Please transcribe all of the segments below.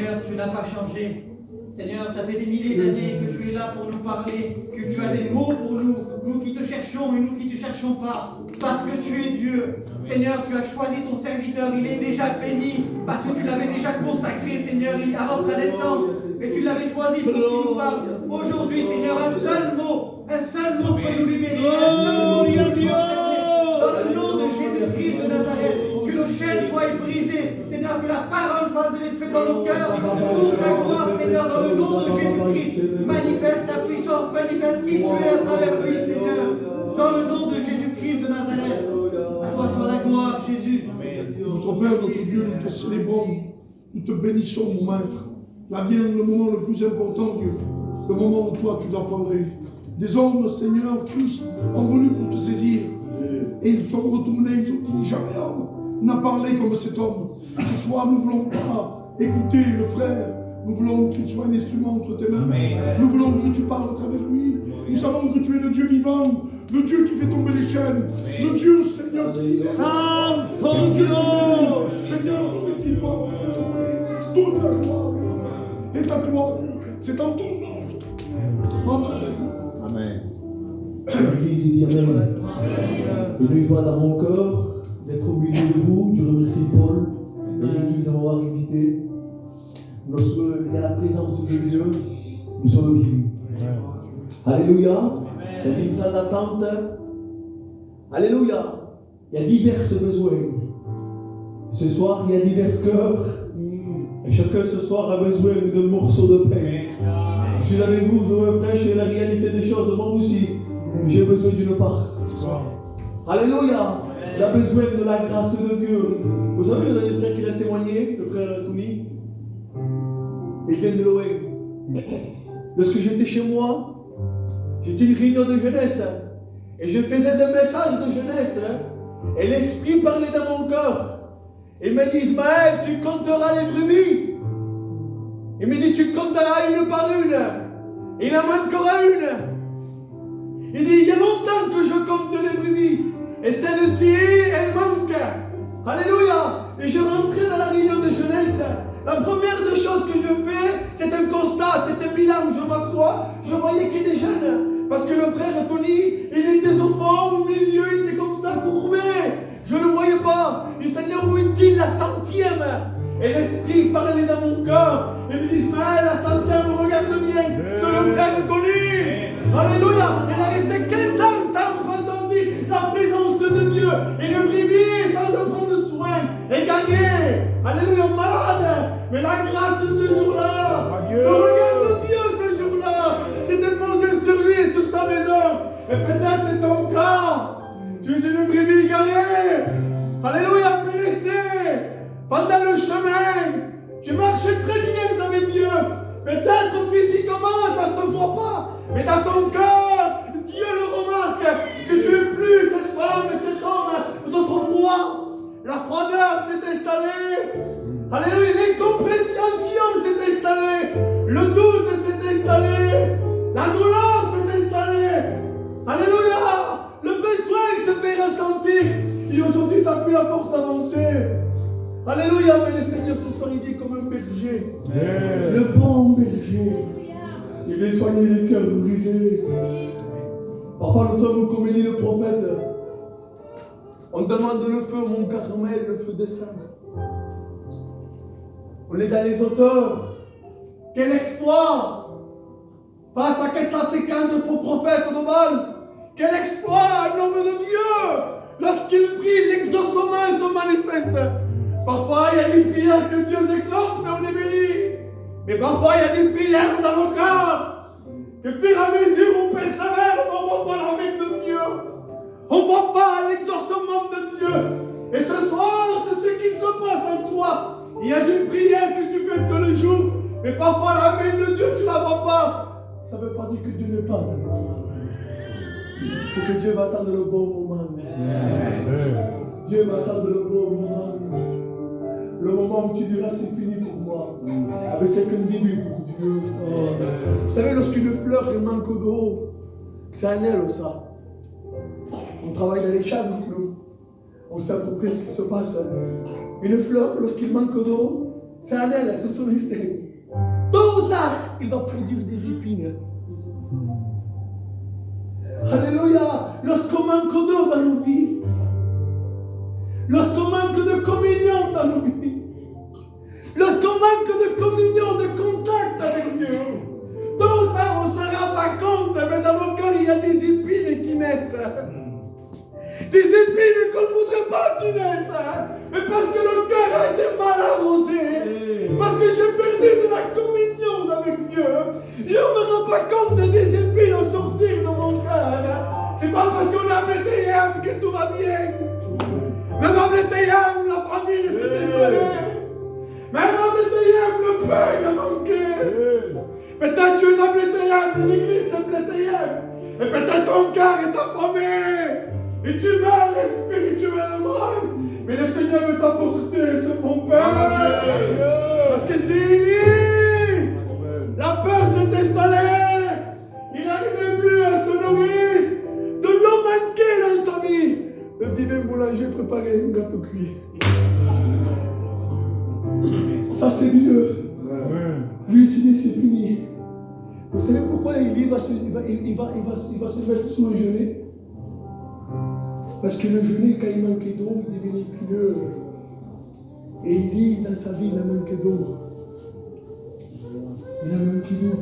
Seigneur, tu n'as pas changé. Seigneur, ça fait des milliers d'années que tu es là pour nous parler, que tu as des mots pour nous, nous qui te cherchons et nous qui ne te cherchons pas, parce que tu es Dieu. Seigneur, tu as choisi ton serviteur, il est déjà béni, parce que tu l'avais déjà consacré, Seigneur, avant sa naissance, et tu l'avais choisi pour qu'il nous parle. Aujourd'hui, Seigneur, un seul mot peut nous libérer, un seul mot. Dans le nom de Jésus-Christ de Nazareth, que nos chaînes soient brisées, Seigneur, que la parole fasse de l'effet dans nos cœurs, pour ta gloire, Seigneur, dans le nom de Jésus-Christ, manifeste ta puissance, manifeste qui tu es à travers lui, Seigneur, dans le nom de Jésus-Christ de Nazareth. À toi soit la gloire, Jésus. Notre Père, notre Dieu, nous te célébrons, nous te bénissons, mon Maître. Là vient le moment le plus important, Dieu, le moment où toi tu dois parler. Des hommes, Seigneur Christ, ont venu pour te saisir. Et ils sont retournés, ils ont dit, jamais homme n'a parlé comme cet homme. Ce soir, nous ne voulons pas écouter le frère. Nous voulons qu'il soit un instrument entre tes mains. Nous voulons que tu parles à travers lui. Nous savons que tu es le Dieu vivant, le Dieu qui fait tomber les chaînes, le Dieu, Seigneur, qui Santo Dieu, Seigneur, glorifie-toi, Seigneur. Toute la gloire est à toi. C'est en ton nom. Amen. Amen. L'église dit Amen. Et lui joie dans mon cœur d'être au milieu de vous. Je remercie Paul et l'église de m'avoir invité. Lorsque il y a la présence de Dieu, nous sommes vivants. Alléluia. Il y a une salle d'attente. Alléluia. Il y a divers besoins. Ce soir, il y a divers cœurs. Et chacun ce soir a besoin de morceaux de pain. Je suis avec vous, je me prêche la réalité des choses. Moi aussi, j'ai besoin d'une part. Alléluia. Il a besoin de la grâce de Dieu. Vous savez, le dernier frère qui a témoigné, le frère Tony, il vient de loin. Lorsque j'étais chez moi, j'étais une réunion de jeunesse. Et je faisais un message de jeunesse. Et l'Esprit parlait dans mon cœur. Il m'a dit, Ismaël, tu compteras les brebis. Il m'a dit, tu compteras une par une. Il en manquera une. Il dit, il y a longtemps que je compte les brebis. Et celle-ci, elle manque. Alléluia. Et je rentrais dans la réunion de jeunesse. La première des choses que je fais, c'est un constat, c'est un bilan. Je m'assois, je voyais qu'il y a des jeunes. Parce que le frère Tony, il était au fond, au milieu, il était comme ça, courbé. Je ne le voyais pas. Il s'est dit, où est-il la centième? Et l'Esprit parlait dans mon cœur. Il me dit, Ismaël, la centième, regarde bien. C'est le frère Tony. Alléluia. Il a resté 15 ans sans ressentir la présence de Dieu. Et le brebis sans en prendre soin. Et gagner. Alléluia, malade. Mais la grâce ce jour-là. Le regard de Dieu ce jour-là. C'était posé sur lui et sur sa maison. Et peut-être c'est ton cas. Tu es une brebis égarée. Alléluia, blessé. Pendant le chemin, tu marchais très bien avec Dieu. Peut-être physiquement, ça ne se voit pas. Mais dans ton cœur, Dieu le remarque. Que tu n'es plus cette femme et cet homme d'autrefois. La froideur s'est installée. Alléluia, l'incompréhension s'est installée. Le doute s'est installé. La douleur s'est installée. Alléluia. Le besoin se fait ressentir. Et aujourd'hui, tu n'as plus la force d'avancer. Alléluia, mais le Seigneur ce soir, il dit comme un berger. Le bon berger. Il vient soigner les cœurs brisés. Parfois, nous sommes comme dit le prophète. On demande le feu, mon Carmel, le feu descend. On est dans les auteurs. Quel exploit! Face à 450 faux prophètes de Baal. Quel exploit, un homme de Dieu! Lorsqu'il prie, l'exaucement se manifeste. Parfois, il y a des prières que Dieu exauce et on est béni. Mais parfois, il y a des prières dans nos cœurs. Que fur et à mesure où on persévère, on ne voit pas la main de Dieu. On ne voit pas l'exaucement de Dieu. Et ce soir, c'est ce qui se passe en toi. Il y a une prière que tu fais tous les jours. Mais parfois, la main de Dieu, tu ne la vois pas. Ça ne veut pas dire que Dieu n'est pas avec toi. C'est que Dieu va attendre le bon moment. Dieu va attendre le bon moment. Le moment où tu diras c'est fini pour moi. Ah, mais c'est qu'un début pour Dieu. Vous savez, lorsqu'une fleur elle manque d'eau, c'est un aile ça. On travaille dans les champs, nous. On sait à peu près ce qui se passe. Une fleur, lorsqu'il manque d'eau, c'est un aile, c'est son externe. Tôt ou tard, il va produire des épines. Alléluia. Lorsqu'on manque d'eau dans nos vies, lorsqu'on manque de communion dans nos vies, lorsqu'on manque de communion, de contact avec Dieu, tôt ou tard on ne se rend pas compte, mais dans nos cœurs il y a des épines qui naissent. Des épines qu'on ne voudrait pas qu'ils naissent. Mais parce que le cœur a été mal arrosé, parce que j'ai perdu de la communion avec Dieu, je ne me rends pas compte des épines au sortir de mon cœur. C'est pas parce qu'on a BTM que tout va bien. Même en BTM, la famille s'est installée. Même en BTM, le pain a manqué. Peut-être tu es en BTM, l'église c'est BTM. Et peut-être ton cœur est affamé. Et tu meurs spirituellement. Mais le Seigneur veut t'apporter ce bon Père. Parce que c'est Élie. La peur s'est installée. Il n'arrivait plus à se nourrir. De l'eau manquée dans sa vie. Le divin boulanger préparait un gâteau cuit. Ça c'est Dieu. Lui il s'est dit c'est fini. Vous savez pourquoi Élie va se mettre sous le jeûner? Parce que le jeûner, quand il manquait d'eau, il devenait épineux. Et Élie, dans sa vie, il a manqué d'eau. Il a manqué d'eau.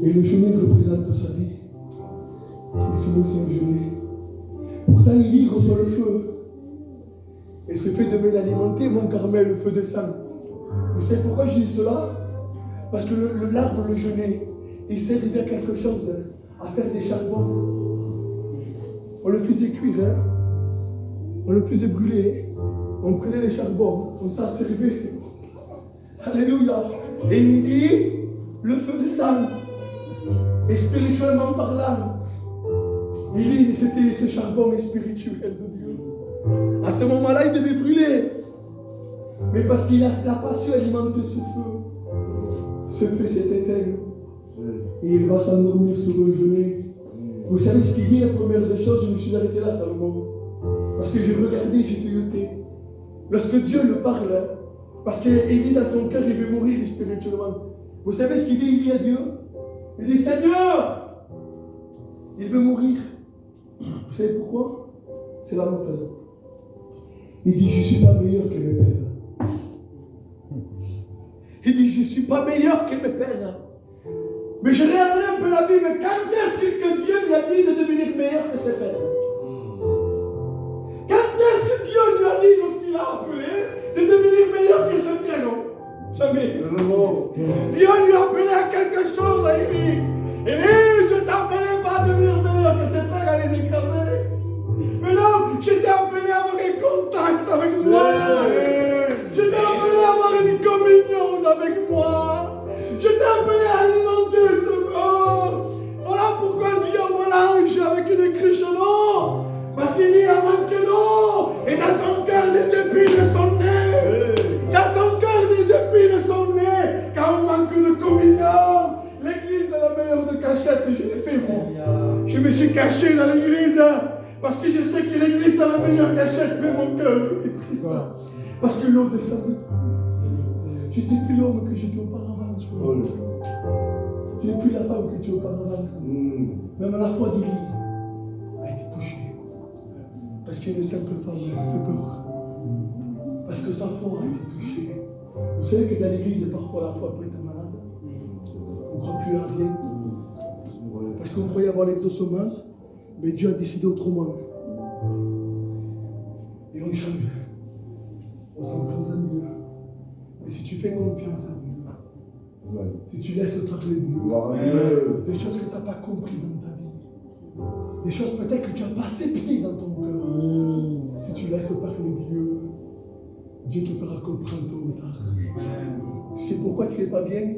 Et le jeûner représente sa vie. Il s'est laissé au jeûner. Pourtant, Élie reçoit le feu. Et ce fait devait l'alimenter, mon Carmel, le feu descend. Vous savez pourquoi je dis cela? Parce que l'arbre, le jeûner, il servait à quelque chose, à faire des charbons. On le faisait cuire, hein? On le faisait brûler, on prenait les charbons, on s'en servait. Alléluia. Et il dit, le feu descend. Et spirituellement parlant, il dit, c'était ce charbon spirituel de Dieu. À ce moment-là, il devait brûler. Mais parce qu'il a pas su alimenter ce feu s'est éteint. Et il va s'endormir sur le genou. Vous savez ce qu'il dit, la première des choses, je me suis arrêté là, Salomon. Parce que j'ai regardé, j'ai feuilleté. Lorsque Dieu le parle, parce qu'il dit dans son cœur, il veut mourir spirituellement. Vous savez ce qu'il dit, il dit à Dieu? Il dit, Seigneur, il veut mourir. Vous savez pourquoi? C'est la montagne. Il dit, je ne suis pas meilleur que mes pères. Il dit, je ne suis pas meilleur que mes pères. Mais je regardais un peu la Bible, quand est-ce que Dieu lui a dit de devenir meilleur que ses pères? Quand est-ce que Dieu lui a dit, lorsqu'il a appelé, de devenir meilleur que ses pères? Jamais. Dieu lui a appelé à quelque chose à Élie. Élie, je ne t'appelais pas à devenir meilleur que tes pères, à les écraser. Mais non, je t'ai appelé à avoir un contact avec moi. Je t'ai appelé à avoir une communion avec moi. Je t'ai appelé à alimenter ce corps. Voilà pourquoi Dieu mélange avec une cruche d'eau. Parce qu'il y a manqué d'eau. Et dans son cœur, des épines sont nées. Dans son cœur, des épines sont nées. Quand on manque de communion, l'église est la meilleure de cachette. Je l'ai fait moi. Je me suis caché dans l'église. Parce que je sais que l'église est la meilleure cachette. Mais mon cœur était triste. Parce que l'eau descendait. J'étais plus l'homme que j'étais auparavant. Tu n'es plus la femme que tu es auparavant. Même à la foi d'Élie a été touchée. Parce qu'une simple femme lui fait peur. Parce que sa foi a été touchée. Vous savez que dans l'église, parfois la foi peut être malade. On ne croit plus à rien. Parce qu'on croyait avoir l'exaucement, mais Dieu a décidé autrement. Et on change. On s'entend à Dieu. Mais si tu fais confiance à Dieu, si tu laisses parler Dieu, des choses que tu n'as pas compris dans ta vie, des choses peut-être que tu n'as pas acceptées dans ton cœur, si tu laisses parler Dieu, Dieu te fera comprendre tôt ou tard. Tu sais pourquoi tu n'es pas bien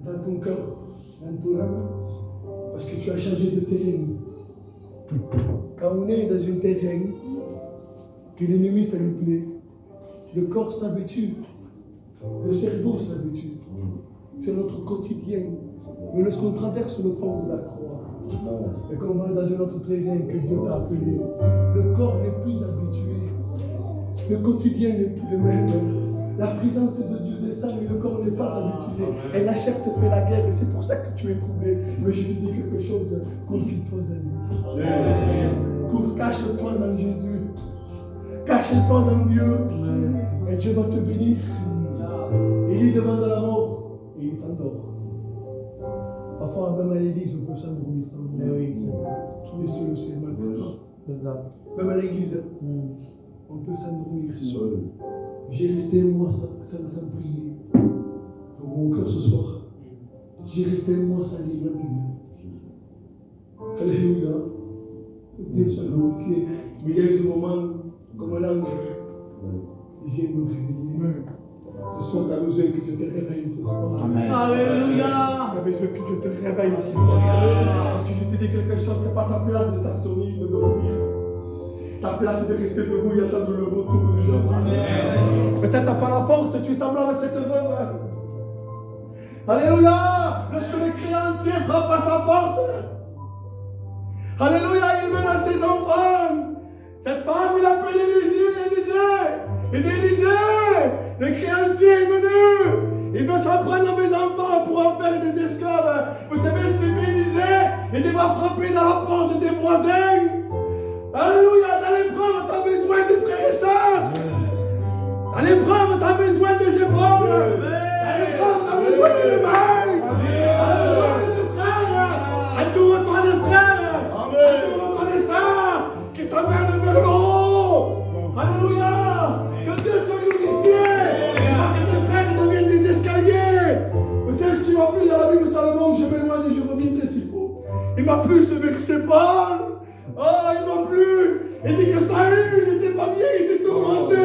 dans ton cœur, dans ton âme? Parce que tu as changé de terrain. Quand on est dans un terrain, que l'ennemi ça lui plaît, le corps s'habitue, le cerveau s'habitue. C'est notre quotidien. Mais lorsqu'on traverse le pont de la croix et qu'on va dans un autre terrain que Dieu t'a appelé, le corps n'est plus habitué. Le quotidien n'est plus le même. La présence de Dieu descend et le corps n'est pas habitué. Et la chair te fait la guerre et c'est pour ça que tu es troublé. Mais je te dis quelque chose, confie-toi en lui. Cache-toi en Jésus. Cache-toi en Dieu. Et Dieu va te bénir. Il demande la mort et il s'endort. Parfois, même à l'église, on peut s'endormir sans mort. Tous les cieux, c'est mal. Même à l'église, on peut s'endormir. J'ai resté un mois sans prier pour mon cœur ce soir. J'ai resté un mois sans lire la Bible. Alléluia. Dieu soit glorifié. Mais il y a eu ce moment comme l'ange. Il vient me réveiller. Ce soir, tu as besoin que Dieu te réveille ce soir. Amen. Alléluia. Tu as besoin que Dieu te réveille ce soir. Parce que je te dis quelque chose, ce n'est pas ta place de t'assommir, de dormir. Ta place est de rester debout et attendre le retour de Jésus. Peut-être tu n'as pas la force, tu es semblable à cette veuve. Alléluia. Lorsque le créancier frappe à sa porte. Alléluia, il mène à ses enfants. Cette femme, il appelle Élisée. Il dit Élisée, le créancier est venu. Il veut s'en prendre à mes enfants pour en faire des esclaves. Vous savez ce qu'il fait Élisée? Il va frapper dans la porte des voisins. Alléluia, dans l'épreuve, tu as besoin de frères et sœurs. Dans l'épreuve, tu as besoin des épaules. Dans l'épreuve, tu as besoin de mains. Tu as besoin de frères. Entoure-toi des frères. Entoure-toi des sœurs qui t'emmènent vers le haut. Alléluia. Que Dieu soit glorifié. Que tes frères deviennent des escaliers. Vous savez ce qui m'a plu dans la Bible de Salomon? Je m'éloigne et je reviendrai s'il faut. Il m'a plu ce verset Paul. Oh, il m'a plu. Il dit que Saül n'était pas bien, il était tourmenté.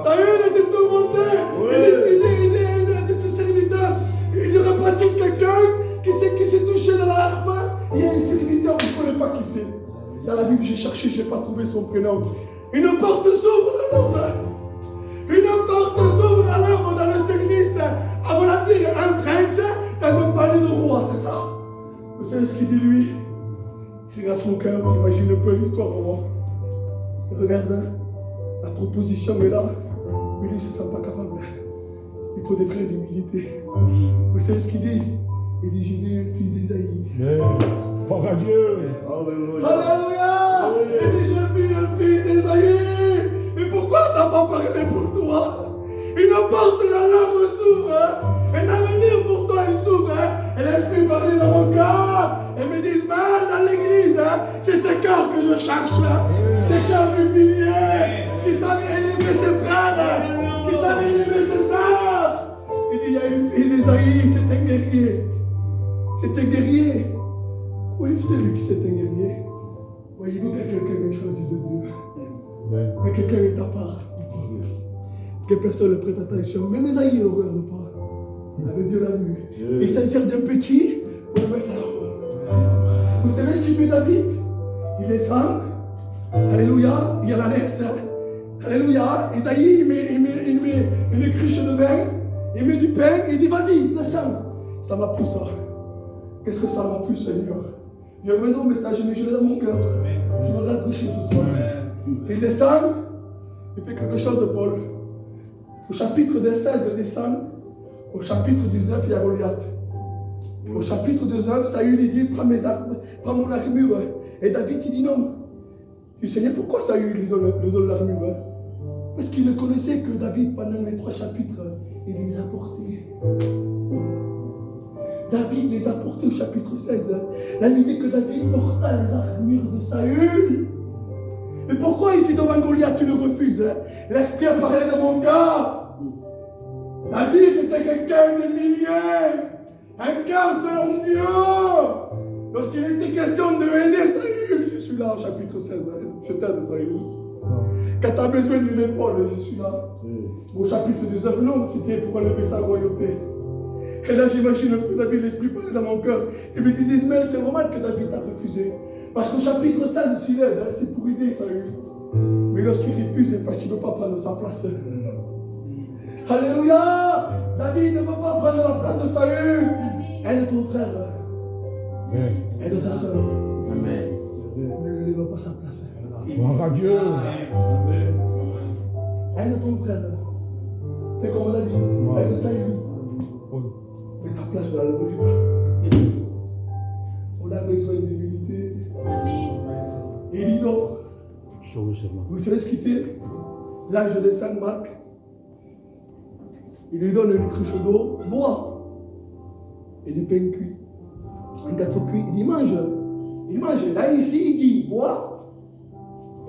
Saül était tourmenté. Il dit ce serviteur, il y aurait pas-il quelqu'un qui s'est touché dans la harpe? Il y a un serviteur, on ne connaît pas qui c'est. Dans la Bible, j'ai cherché, je n'ai pas trouvé son prénom. Une porte s'ouvre dans l'ombre. Une porte s'ouvre dans l'ombre, dans le service. À vouloir dire un prince dans un palais de roi, c'est ça. Vous savez ce qu'il dit lui? Il regarde son cœur, j'imagine un peu l'histoire au moi. Regarde, la proposition est là, mais lui il ne se sent pas capable. Il faut des frères d'humilité. Vous savez ce qu'il dit? Il dit, j'ai vu un fils d'Ésaïe. Gloire à Dieu. Alléluia. Il dit, j'ai vu un fils d'Ésaïe. Mais pourquoi tu n'as pas parlé pour toi? Une porte dans l'âme s'ouvre. Un avenir pour toi il s'ouvre. Et l'esprit parler dans mon cœur. Et me disent, mais dans l'église, c'est ce cœur que je cherche. Des cœurs humiliés, qui savent élever ses frères, qui savent élever ses sœurs. Il dit, il y a une fille d'Ésaïe, c'est un guerrier. C'est un guerrier. Oui, c'est lui qui c'est un guerrier. Voyez-vous que quelqu'un est choisi de Dieu. Mais quelqu'un est à part. Que personne ne prête attention. Même Ésaïe ne le regarde pas. Mais Dieu l'a vu. Il s'insère d'un petit pour le mettre à l'autre. Vous savez ce qu'il fait David? Il descend. Alléluia. Il y a la laisse. Alléluia. Ésaïe, il met une cruche de vin. Il met du pain. Il dit, vas-y, descends. Ça m'a plu ça. Qu'est-ce que ça m'a plu, Seigneur? Je reviens au message, mais je l'ai dans mon cœur. Je me regarde prêcher ce soir. Il descend. Il fait quelque chose de Paul. Au chapitre 16, il descend. Au chapitre 19, il y a Goliath. Au chapitre 19, Saül il dit, prends mon armure. Et David il dit non. Il dit, Seigneur, pourquoi Saül lui donne l'armure? Parce qu'il connaissait que David, pendant les 3 chapitres, il les a portés. David les a portés au chapitre 16. La nuit dit que David porta les armures de Saül. Mais pourquoi ici devant Goliath tu le refuses? L'esprit a parlé de mon cœur. David était quelqu'un d'humilié. Un cœur selon Dieu. Lorsqu'il était question de aider Saül, je suis là au chapitre 16. Je t'aide Saül. Quand tu as besoin d'une épaule, je suis là. Au chapitre 19, non, c'était pour enlever sa royauté. Et là, j'imagine un peu David, l'esprit parlait dans mon cœur. Il me disait, Ismaël, c'est normal que David t'a refusé. Parce qu'au chapitre 16, il aide, c'est pour aider Saül. Mais lorsqu'il refuse, c'est parce qu'il ne veut pas prendre sa place. Alléluia! David ne veut pas prendre la place de Saül. Aide ton frère. Aide ta soeur. Amen. Ne lui lève pas sa place. Gloire à Dieu. Aide ton frère. Fais comme on a dit. Aide ça et lui. Mais ta place, je ne la lèverai pas. On a besoin d'humilité. Et il dit donc, vous savez ce qu'il fait? Là, je descends Marc. Il lui donne une cruche d'eau, bois. Et du pain cuit. Un gâteau cuit. Il dit, mange. Il mange. Là, ici, il dit, bois.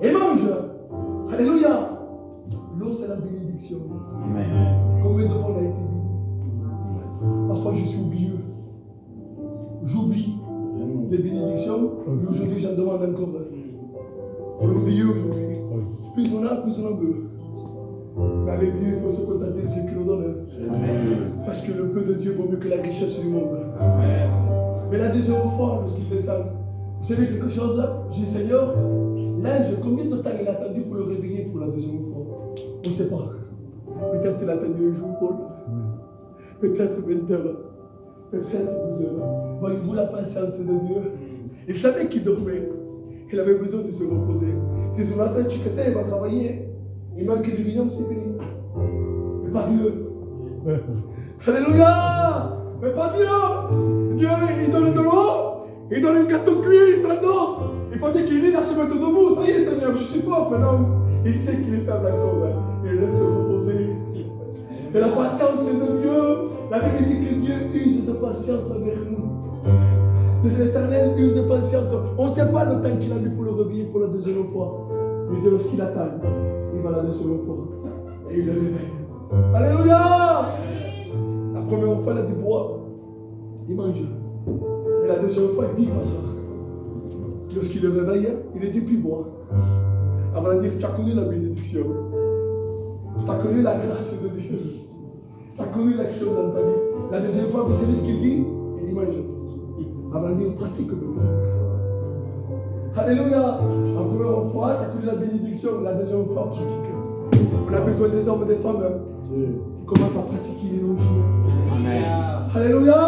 Et mange. Alléluia. L'eau, c'est la bénédiction. Amen. Combien de fois on a été béni? Parfois, je suis oublieux. J'oublie les bénédictions. Et aujourd'hui, j'en demande encore. On oublie aujourd'hui. Plus on a, plus on en veut. Mais avec Dieu, il faut se contenter de ce qu'il nous donne. Parce que le peu de Dieu vaut mieux que la richesse du monde. Amen. Mais la deuxième fois, lorsqu'il descend, vous savez quelque chose? J'ai dit, Seigneur, l'ange, combien de temps il a attendu pour le réveiller pour la deuxième fois? On ne sait pas. Peut-être qu'il a attendu un jour, Paul. Peut-être 20 heures. Peut-être 12 heures. Voyez-vous la patience de Dieu? Il savait qu'il dormait. Il avait besoin de se reposer. Si ce matin, Chiqueté va travailler, il manque du vignon, c'est fini. Mais pas Dieu. Alléluia! Mais pas Dieu! Dieu, il donne de l'eau, il donne un gâteau cuit, il s'endort. Il faut dire qu'il est à se mettre debout. Ça y est, Seigneur, je supporte maintenant. Il sait qu'il est faible encore. Il le laisse se reposer. Et la patience de Dieu, la Bible dit que Dieu use de patience envers nous. L'Éternel use de patience. On ne sait pas le temps qu'il a mis pour le réveiller pour la deuxième fois. Mais Dieu, lorsqu'il attend, il va la deuxième fois. Et il le réveille. Alléluia! La première fois, il a dit bois. Il mange. Et la deuxième fois, il dit pas ça. Lorsqu'il le réveille, il a dit puis bois. Avant de dire, tu as connu la bénédiction. Tu as connu la grâce de Dieu. Tu as connu l'action dans ta vie. La deuxième fois, vous savez ce qu'il dit? Il dit mange. Avant de dire, pratique maintenant. Alléluia. La première fois, tu as connu la bénédiction. La deuxième fois, pratique. On a besoin des hommes et des femmes qui commencent à pratiquer l'élogie. Amen. Alléluia.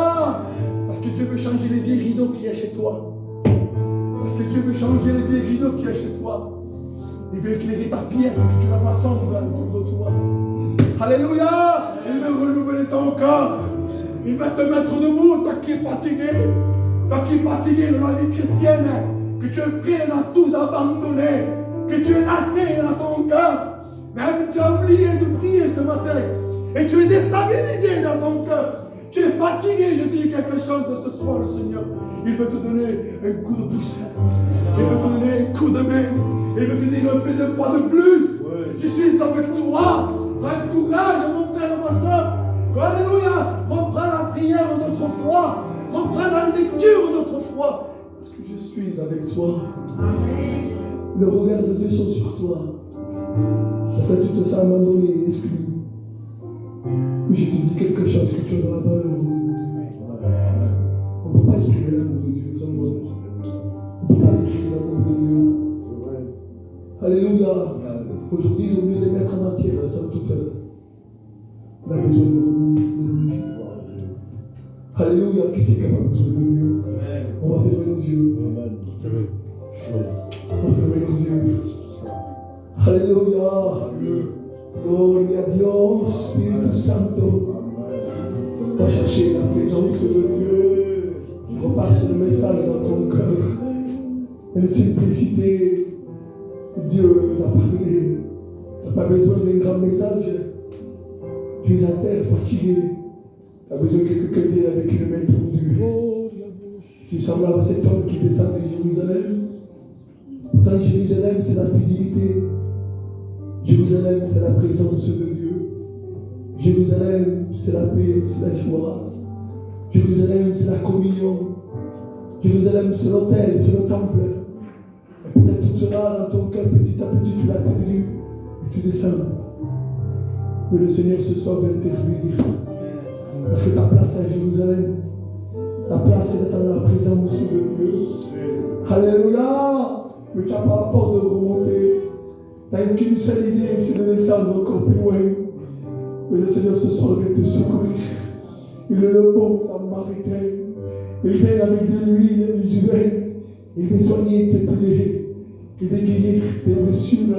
Parce que Dieu veut changer les vieilles rideaux qu'il y a chez toi. Parce que Dieu veut changer les vieilles rideaux qu'il y a chez toi. Il veut éclairer ta pièce, que tu n'as pas sombre autour de toi. Alléluia. Il veut renouveler ton corps. Il va te mettre debout, toi qui es fatigué. Toi qui es fatigué de la vie chrétienne. Que tu es prêt à tout abandonner. Que tu es lassé dans ton cœur. Même tu as oublié de prier ce matin. Et tu es déstabilisé dans ton cœur. Tu es fatigué, je dis quelque chose de ce soir, le Seigneur. Il veut te donner un coup de pouce. Il veut te donner un coup de main. Il veut te dire, ne fais un pas de plus. Je suis avec toi. Prends courage, mon frère et ma soeur. Alléluia. Reprends la prière d'autrefois. Reprends la lecture d'autrefois. Parce que je suis avec toi. Le regard de Dieu sont sur toi. Peut-être tu te sens abandonné, exclu. Mais je te dis quelque chose que tu n'auras pas l'amour de Dieu. On ne peut pas exprimer l'amour de Dieu sans moi. On ne peut pas décrire l'amour de Dieu. Alléluia. Aujourd'hui, ils ont mieux les mettre en matière sans tout faire. On a besoin de revenir. Alléluia. Qui c'est qui a besoin de Dieu? On va fermer nos yeux. On va fermer nos yeux. Alléluia. Gloria a Dios, Espíritu Santo. Va chercher la présence de Dieu. Repasse le message dans ton cœur. Une simplicité. Dieu nous a parlé. Tu n'as pas besoin d'un grand message. Tu es à terre, fatigué. Tu as besoin que quelqu'un vienne avec une main tendue. Tu sembles à cet homme qui descend de Jérusalem. Pourtant, Jérusalem, c'est la fidélité. Jérusalem, c'est la présence de Dieu. Jérusalem, c'est la paix, c'est la joie. Jérusalem, c'est la communion. Jérusalem, c'est l'autel, c'est le temple. Et peut-être tout cela dans ton cœur, petit à petit, tu l'as perdu et tu descends. Mais le Seigneur ce soir va intervenir. Parce que ta place est à Jérusalem. Ta place est dans la présence de Dieu. Alléluia. Mais tu n'as pas la force de remonter. Tu n'as qu'une seule idée, c'est de descendre encore plus loin. Mais le Seigneur ce soir vient te secourir. Il est le bon samaritain. Il vient avec de l'huile et du vin. Il vient soigner tes plaies. Il vient guérir tes blessures.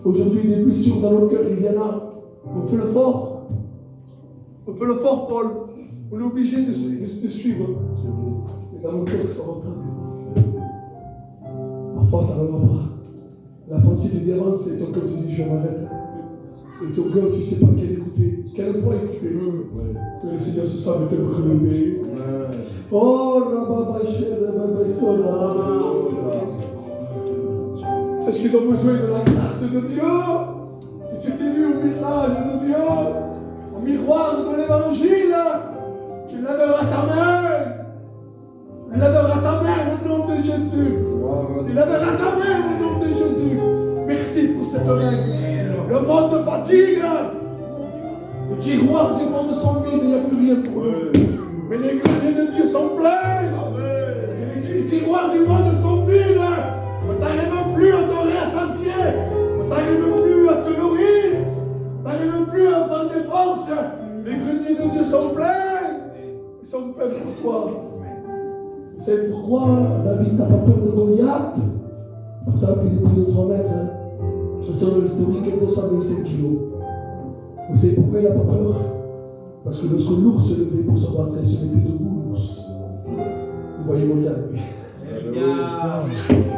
Aujourd'hui, des blessures dans nos cœurs, il y en a. On fait le fort. On fait le fort, Paul. On est obligé de suivre. Mais dans nos cœurs, ça reprend. Parfois, ça ne va pas. La pensée te dit avance et ton cœur te dit je m'arrête. Et ton cœur, tu ne sais pas quelle écouter. Quelle voix écouter. Que le Seigneur ce soir veut te relever. Oh, c'est ce qu'ils ont besoin de la grâce de Dieu. Si tu t'es vu au message de Dieu, au miroir de l'évangile, tu lèveras ta main. Tu lèveras ta main au nom de Jésus. Tu lèveras ta main au nom de Jésus. Merci pour cette règle. Le monde te fatigue. Les tiroirs du monde sont vides, il n'y a plus rien pour eux. Mais les greniers de Dieu sont pleins. Les tiroirs du monde sont vides. On t'arrive plus à te rassasier. On t'arrive plus à te nourrir. On t'arrive plus à prendre des forces. Les greniers de Dieu sont pleins. Ils sont pleins pour toi. C'est pourquoi David n'a pas peur de Goliath. Pourtant, il est plus de 3 mètres. Selon l'historique, 225 kilos. Vous savez pourquoi il n'a pas peur? Parce que lorsque l'ours se levait pour se battre, il se mettait debout, l'ours. Vous voyez Goliath, lui.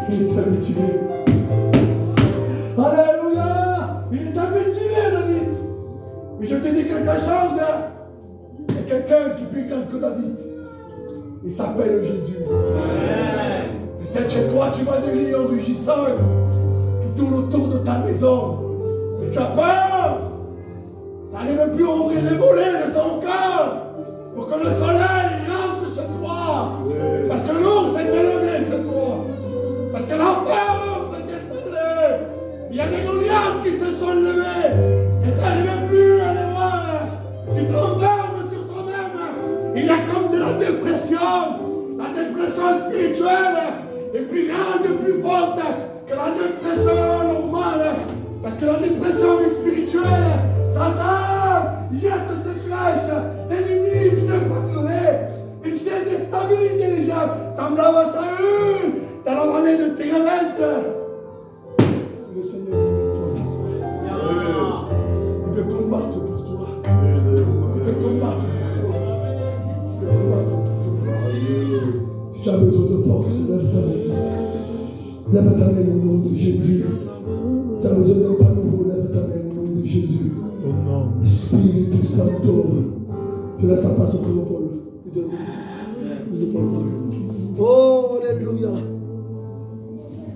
Il est habitué. Alléluia! Il est habitué, David. Mais je te dis quelque chose, hein? Il y a quelqu'un qui est plus grand que David. Il s'appelle Jésus. Peut-être chez toi, tu vois des lions rugissants qui tournent autour de ta maison. Et tu as peur. Tu n'arrives plus à ouvrir les volets de ton cœur pour que le soleil rentre chez toi. Parce que l'ours est élevé chez toi. Parce que la peur s'est installée. Il y a des Goliaths qui se sont levés. Et tu n'arrives plus à les voir. Tu t'enfermes sur toi-même. Il y a comme de la dépression. La dépression spirituelle est plus grande et plus forte que la dépression normale. Parce que la dépression spirituelle, Satan jette ses flèches. L'ennemi, il sait pas crever. Il sait déstabiliser les gens. Semblable à Saül dans la vallée de Téravente. Le Seigneur est pour toi ce soir. Il veut combattre pour toi. Il veut combattre pour toi. Il veut combattre pour toi. Si tu as besoin de force, lève ta main. Lève ta main au nom de Jésus. Tu as besoin d'un pas nouveau, lève ta main au nom de Jésus. Esprit Santo. Je laisse la place au Paul. Oh, alléluia.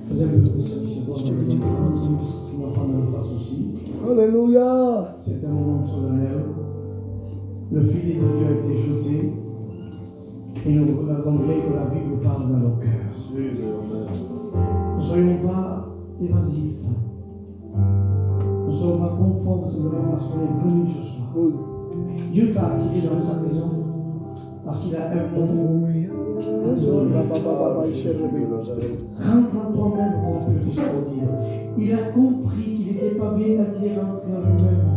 Vous avez besoin de ça. Ma femme me fasse aussi. Alléluia. C'est un moment solennel. Le filet de Dieu a été jeté. Et nous regardons bien que la Bible parle dans nos cœurs. Ne soyons pas évasifs. Ne soyons pas conformes simplement parce qu'on est venu ce soir. Dieu t'a attiré dans sa maison parce qu'il a un moment. Rentre en toi-même, mon Dieu, pour dire. Il a compris qu'il n'était pas bien d'attirer rentrer en lui-même.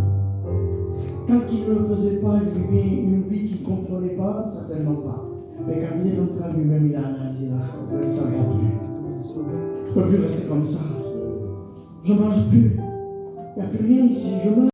Quand il ne le faisait pas, il vivait une vie qu'il ne comprenait pas, certainement pas. Mais quand il est rentré en lui-même, il a analysé la chose. Il ne savait plus. Je ne peux plus rester comme ça. Je ne mange plus. Il n'y a plus rien ici. Je mange.